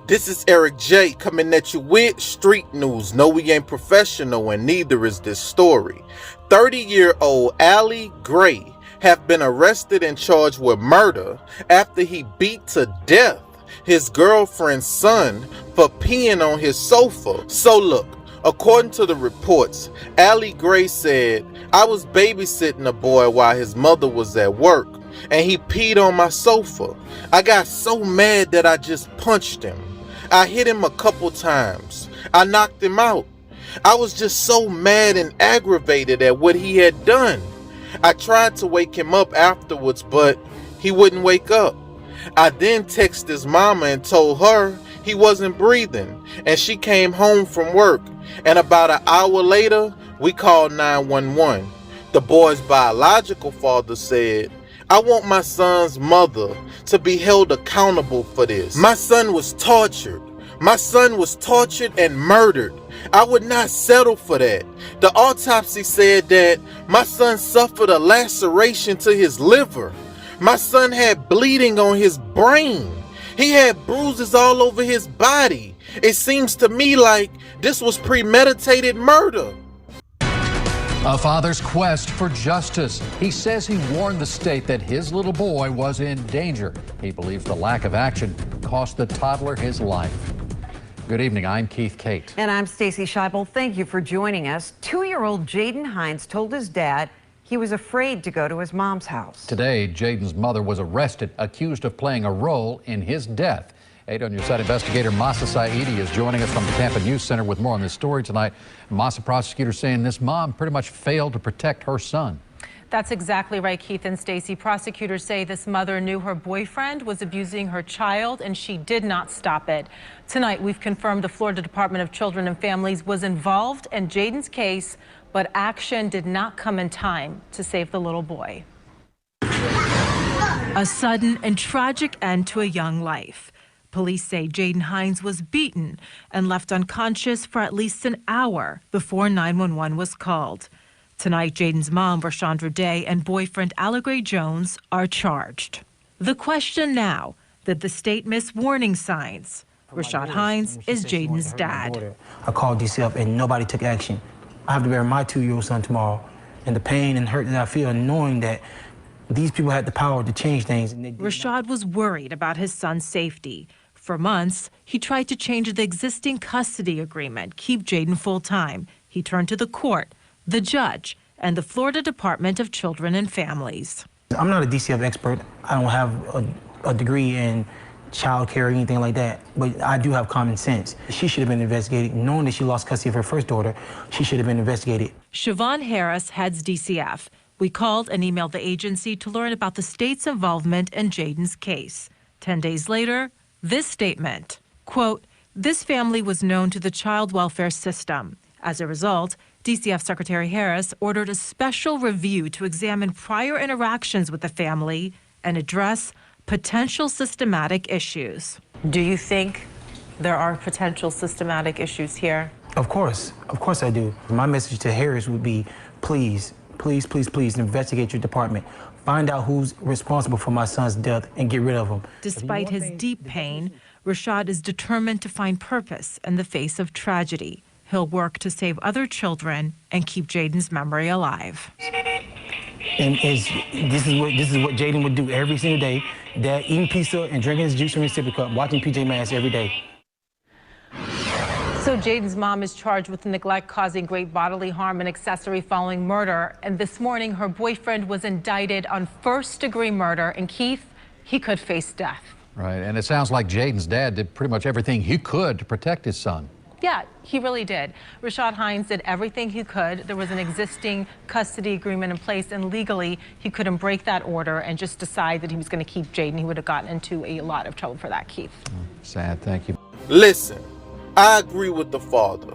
This is Eric J coming at you with street news. No, we ain't professional and neither is this story. 30-year-old alegray have been arrested and charged with murder after he beat to death his girlfriend's son for peeing on his sofa. So look, according to the reports, alegray said, "I was babysitting a boy while his mother was at work and he peed on my sofa. I got so mad that I just punched him. I hit him a couple times. I knocked him out. I was just so mad and aggravated at what he had done. I tried to wake him up afterwards, but he wouldn't wake up. I then texted his mama and told her he wasn't breathing, and she came home from work, and about an hour later, we called 911. The boy's biological father said, "I want my son's mother to be held accountable for this. My son was tortured. My son was tortured and murdered. I would not settle for that." The autopsy said that my son suffered a laceration to his liver. My son had bleeding on his brain. He had bruises all over his body. It seems to me like this was premeditated murder. A father's quest for justice. He says he warned the state that his little boy was in danger. He believes the lack of action cost the toddler his life. Good evening, I'm Keith Cate. And I'm Stacy Scheibel. Thank you for joining us. 2-year-old Jaden Hines told his dad he was afraid to go to his mom's house. Today, Jaden's mother was arrested, accused of playing a role in his death. 8 on your side investigator Masa Saidi is joining us from the Tampa News Center with more on this story tonight. Masa, prosecutors saying this mom pretty much failed to protect her son. That's exactly right, Keith and Stacy. Prosecutors say this mother knew her boyfriend was abusing her child and she did not stop it. Tonight, we've confirmed the Florida Department of Children and Families was involved in Jaden's case, but action did not come in time to save the little boy. A sudden and tragic end to a young life. Police say Jaden Hines was beaten and left unconscious for at least an hour before 911 was called. Tonight, Jaden's mom, RASHAWD Day, and boyfriend Alegray Jones are charged. The question now, did the state miss warning signs? Rashad Hines is Jaden's dad. I called DCF and nobody took action. I have to bury my 2-year-old son tomorrow, and the pain and hurt that I feel knowing that these people had the power to change things. Rashad was worried about his son's safety. For months, he tried to change the existing custody agreement, keep Jaden full-time. He turned to the court, the judge, and the Florida Department of Children and Families. I'm not a DCF expert. I don't have a degree in child care or anything like that, but I do have common sense. She should have been investigated. Knowing that she lost custody of her first daughter, she should have been investigated. Siobhan Harris heads DCF. We called and emailed the agency to learn about the state's involvement in Jaden's case. 10 days later, this statement, quote, "This family was known to the child welfare system. As a result, DCF Secretary Harris ordered a special review to examine prior interactions with the family and address potential systematic issues." Do you think there are potential systematic issues here? Of course I do. My message to Harris would be, please, please, please, please investigate your department. Find out who's responsible for my son's death and get rid of him. Despite his deep pain, Rashad is determined to find purpose in the face of tragedy. He'll work to save other children and keep Jaden's memory alive. And this is what Jaden would do every single day. Dad eating pizza and drinking his juice from his sippy cup, watching PJ Masks every day. So Jaden's mom is charged with neglect causing great bodily harm and accessory following murder. And this morning, her boyfriend was indicted on first-degree murder. And Keith, he could face death. Right, and it sounds like Jaden's dad did pretty much everything he could to protect his son. Yeah, he really did. Rashad Hines did everything he could. There was an existing custody agreement in place, and legally he couldn't break that order and just decide that he was going to keep Jaden. He would have gotten into a lot of trouble for that, Keith. Sad, thank you. Listen, I agree with the father.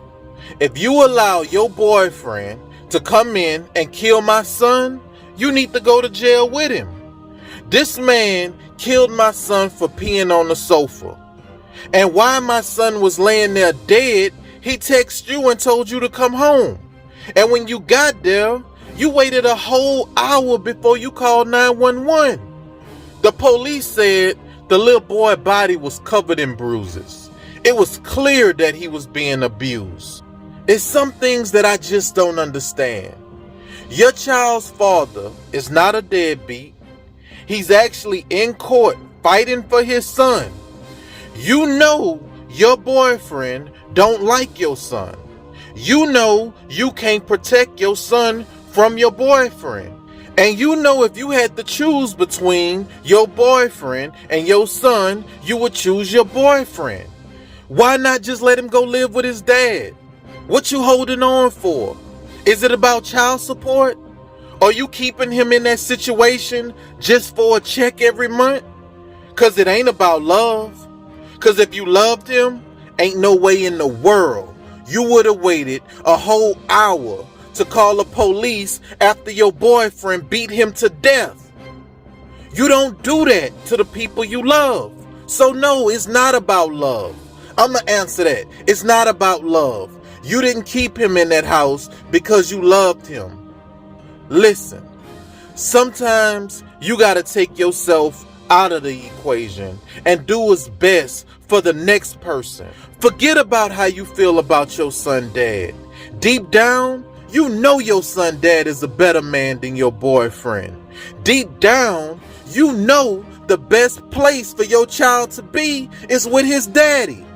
If you allow your boyfriend to come in and kill my son, you need to go to jail with him. This man killed my son for peeing on the sofa. And while my son was laying there dead, he texted you and told you to come home. And when you got there, you waited a whole hour before you called 911. The police said the little boy's body was covered in bruises. It was clear that he was being abused. It's some things that I just don't understand. Your child's father is not a deadbeat. He's actually in court fighting for his son. You know your boyfriend don't like your son. You know you can't protect your son from your boyfriend. And you know if you had to choose between your boyfriend and your son, you would choose your boyfriend. Why not just let him go live with his dad? What you holding on for? Is it about child support? Are you keeping him in that situation just for a check every month? Cause it ain't about love. Cause if you loved him, ain't no way in the world you would have waited a whole hour to call the police after your boyfriend beat him to death. You don't do that to the people you love. So no, it's not about love. I'ma answer that. It's not about love. You didn't keep him in that house because you loved him. Listen, sometimes you gotta take yourself out of the equation and do what's best for the next person. Forget about how you feel about your son dad. Deep down, you know your son dad is a better man than your boyfriend. Deep down, you know the best place for your child to be is with his daddy.